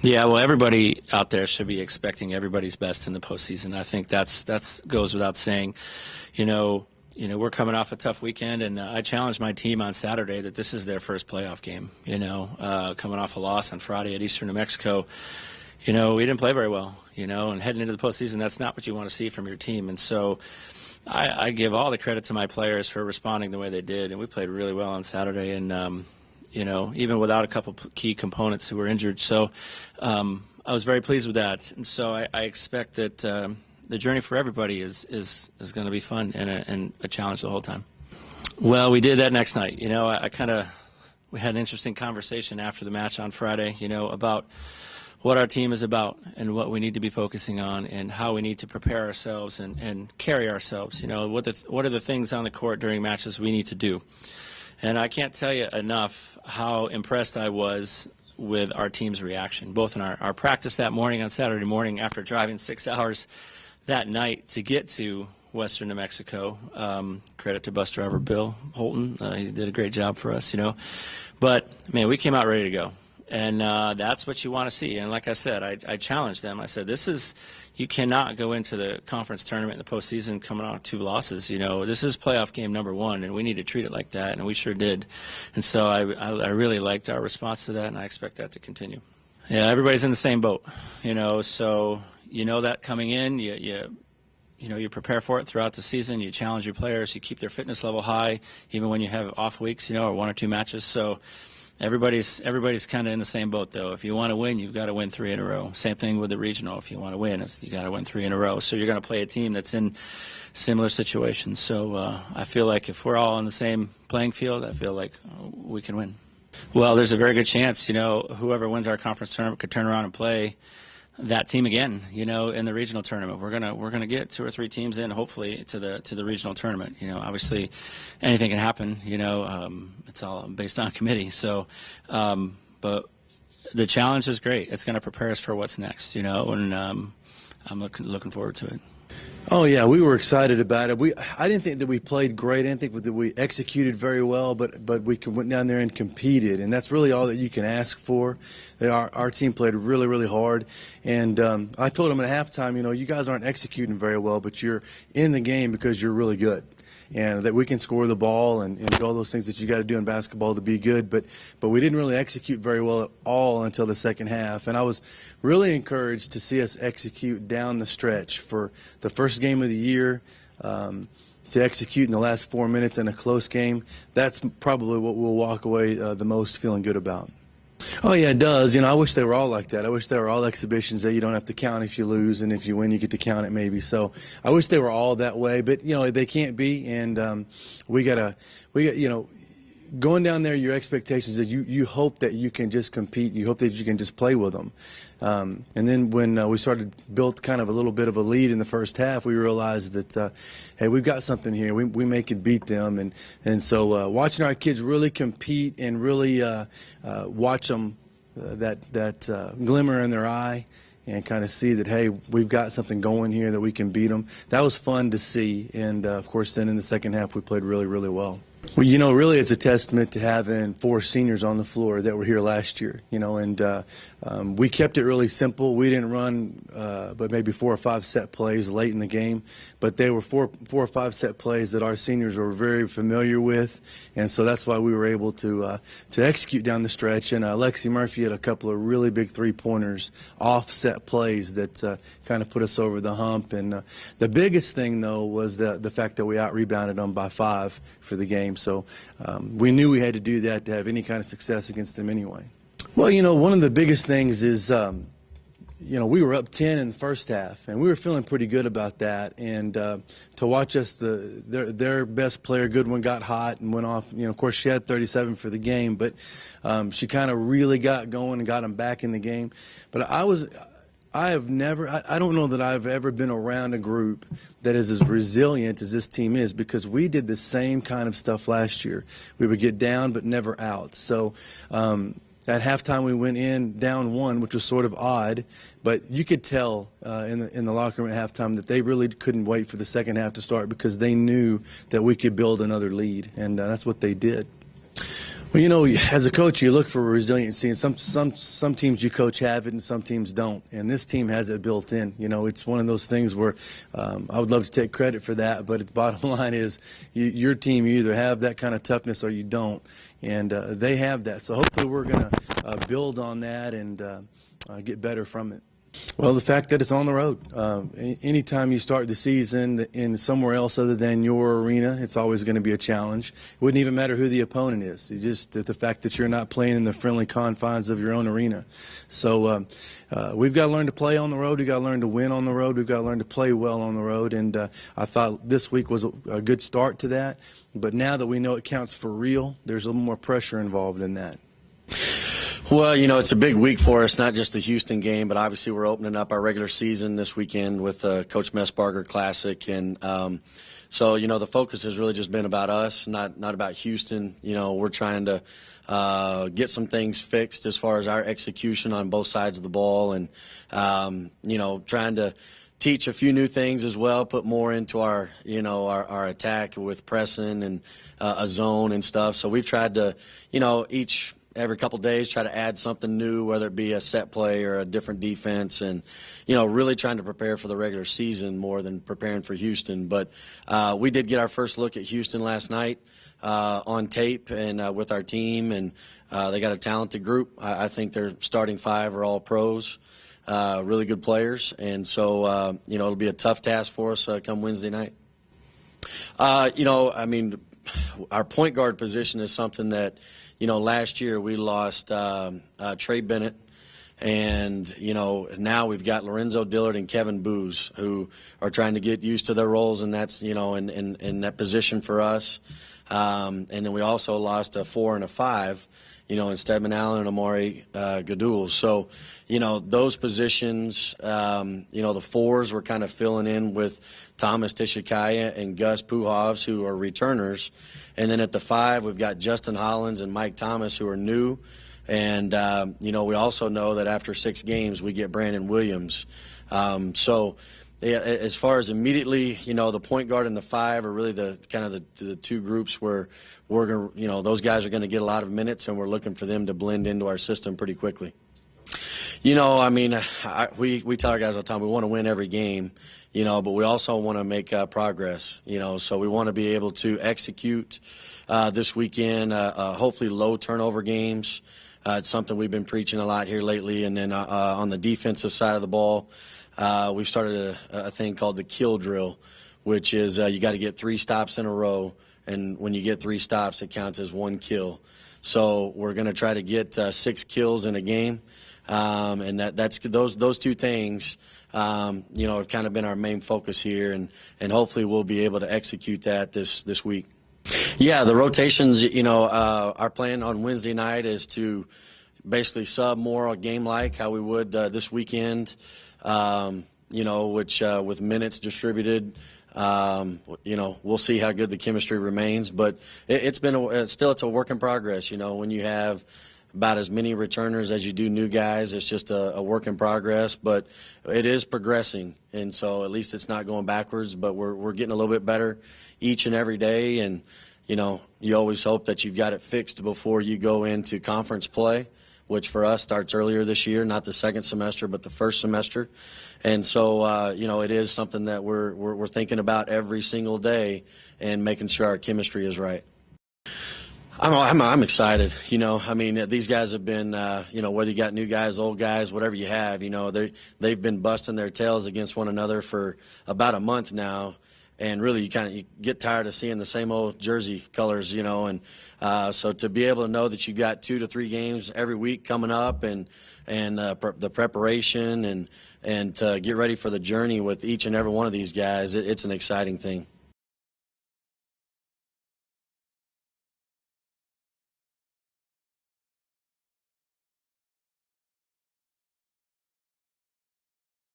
Yeah, well, everybody out there should be expecting everybody's best in the postseason. I think that's goes without saying. You know, we're coming off a tough weekend, and I challenged my team on Saturday that this is their first playoff game. Coming off a loss on Friday at Eastern New Mexico. We didn't play very well. And heading into the postseason, that's not what you want to see from your team. And so I give all the credit to my players for responding the way they did, and we played really well on Saturday. And even without a couple key components who were injured. So I was very pleased with that. And so I expect that the journey for everybody is going to be fun and a challenge the whole time. Well, we did that next night. We had an interesting conversation after the match on Friday, about what our team is about and what we need to be focusing on and how we need to prepare ourselves and carry ourselves. What are the things on the court during matches we need to do. And I can't tell you enough how impressed I was with our team's reaction, both in our practice that morning on Saturday morning after driving 6 hours that night to get to Western New Mexico. Credit to bus driver Bill Holton. He did a great job for us, But, man, we came out ready to go. And that's what you want to see. And like I said, I challenged them. I said, you cannot go into the conference tournament in the postseason coming off 2 losses. This is playoff game number 1, and we need to treat it like that, and we sure did. And so I really liked our response to that, and I expect that to continue. Yeah, everybody's in the same boat, so that coming in, you prepare for it throughout the season. You challenge your players. You keep their fitness level high, even when you have off weeks, or 1 or 2 matches. So everybody's kind of in the same boat, though. If you want to win, you've got to win 3 in a row. Same thing with the regional. If you want to win, you got to win 3 in a row. So you're going to play a team that's in similar situations. So I feel like if we're all on the same playing field, I feel like we can win. Well, there's a very good chance, whoever wins our conference tournament could turn around and play that team again, in the regional tournament. We're gonna get 2 or 3 teams in, hopefully, to the regional tournament. Obviously, anything can happen. It's all based on committee. So, but the challenge is great. It's going to prepare us for what's next. And I'm looking forward to it. Oh yeah, we were excited about it. I didn't think that we played great. I didn't think that we executed very well, but we went down there and competed, and that's really all that you can ask for. Our team played really, really hard, and I told them at halftime, you guys aren't executing very well, but you're in the game because you're really good. And that we can score the ball and do all those things that you got to do in basketball to be good, but we didn't really execute very well at all until the second half. And I was really encouraged to see us execute down the stretch for the first game of the year, to execute in the last 4 minutes in a close game. That's probably what we'll walk away the most feeling good about. Oh, yeah, it does. I wish they were all like that. I wish they were all exhibitions that you don't have to count if you lose, and if you win, you get to count it maybe. So I wish they were all that way, but, they can't be, and we got going down there, your expectations is you hope that you can just compete. You hope that you can just play with them. And then when we built kind of a little bit of a lead in the first half, we realized that, hey, we've got something here. We may could beat them. And so watching our kids really compete and really watch them, that glimmer in their eye, and kind of see that, hey, we've got something going here that we can beat them. That was fun to see. And, of course, then in the second half, we played really, really well. Well, really it's a testament to having 4 seniors on the floor that were here last year, and we kept it really simple. We didn't run but maybe 4 or 5 set plays late in the game, but they were 4 or 5 set plays that our seniors were very familiar with, and so that's why we were able to execute down the stretch. And Lexi Murphy had a couple of really big 3-pointers off set plays that kind of put us over the hump. And the biggest thing, though, was the fact that we out-rebounded them by 5 for the game. So we knew we had to do that to have any kind of success against them anyway. Well, one of the biggest things is, we were up 10 in the first half, and we were feeling pretty good about that. And to watch us, their best player, Goodwin, got hot and went off. Of course, she had 37 for the game, but she kind of really got going and got them back in the game. But I don't know that I've ever been around a group that is as resilient as this team is, because we did the same kind of stuff last year. We would get down but never out. So at halftime we went in down 1, which was sort of odd, but you could tell in the locker room at halftime that they really couldn't wait for the second half to start, because they knew that we could build another lead, and that's what they did. Well, as a coach, you look for resiliency, and some teams you coach have it, and some teams don't. And this team has it built in. It's one of those things where I would love to take credit for that, but the bottom line is, your team, you either have that kind of toughness or you don't, and they have that. So hopefully, we're going to build on that and get better from it. Well, the fact that it's on the road. Anytime you start the season in somewhere else other than your arena, it's always going to be a challenge. It wouldn't even matter who the opponent is. It's just the fact that you're not playing in the friendly confines of your own arena. So we've got to learn to play on the road. We've got to learn to win on the road. We've got to learn to play well on the road. And I thought this week was a good start to that. But now that we know it counts for real, there's a little more pressure involved in that. Well, it's a big week for us, not just the Houston game, but obviously we're opening up our regular season this weekend with the Coach Messbarger Classic. And so, the focus has really just been about us, not about Houston. We're trying to get some things fixed as far as our execution on both sides of the ball and, trying to teach a few new things as well, put more into our attack with pressing and a zone and stuff. So we've tried to, every couple of days try to add something new, whether it be a set play or a different defense, and really trying to prepare for the regular season more than preparing for Houston. But we did get our first look at Houston last night on tape and with our team, and they got a talented group. I think their starting five are all pros, really good players, and so it'll be a tough task for us come Wednesday night. Our point guard position is something that last year we lost Trey Bennett, and now we've got Lorenzo Dillard and Kevin Booz, who are trying to get used to their roles, and that's in that position for us. And then we also lost a 4 and a 5, in Stedman Allen and Amari Gadul. So those positions, the fours were kind of filling in with Thomas Tishikaya and Gus Puhovs, who are returners. And then at the 5, we've got Justin Hollins and Mike Thomas, who are new. And, we also know that after 6 games, we get Brandon Williams. So as far as immediately, the point guard and the 5 are really the kind of the two groups where we're going to, those guys are going to get a lot of minutes, and we're looking for them to blend into our system pretty quickly. We tell our guys all the time we want to win every game, but we also want to make progress, so we want to be able to execute this weekend, hopefully low turnover games. It's something we've been preaching a lot here lately. And then on the defensive side of the ball, we've started a thing called the kill drill, which is you got to get 3 stops in a row, and when you get 3 stops, it counts as 1 kill. So we're going to try to get 6 kills in a game. And that's those two things, have kind of been our main focus here, and hopefully we'll be able to execute that this week. Yeah, the rotations, our plan on Wednesday night is to basically sub more a game like how we would this weekend, which with minutes distributed, we'll see how good the chemistry remains. But it's a work in progress, when you have about as many returners as you do new guys. It's just a work in progress, but it is progressing, and so at least it's not going backwards, but we're getting a little bit better each and every day. And you always hope that you've got it fixed before you go into conference play, which for us starts earlier this year, not the second semester but the first semester. And so it is something that we're thinking about every single day and making sure our chemistry is right. I'm excited. These guys have been, whether you got new guys, old guys, whatever you have, they've been busting their tails against one another for about a month now. And really, you get tired of seeing the same old jersey colors, and so to be able to know that you've got 2 to 3 games every week coming up, and the preparation and to get ready for the journey with each and every one of these guys, it's an exciting thing.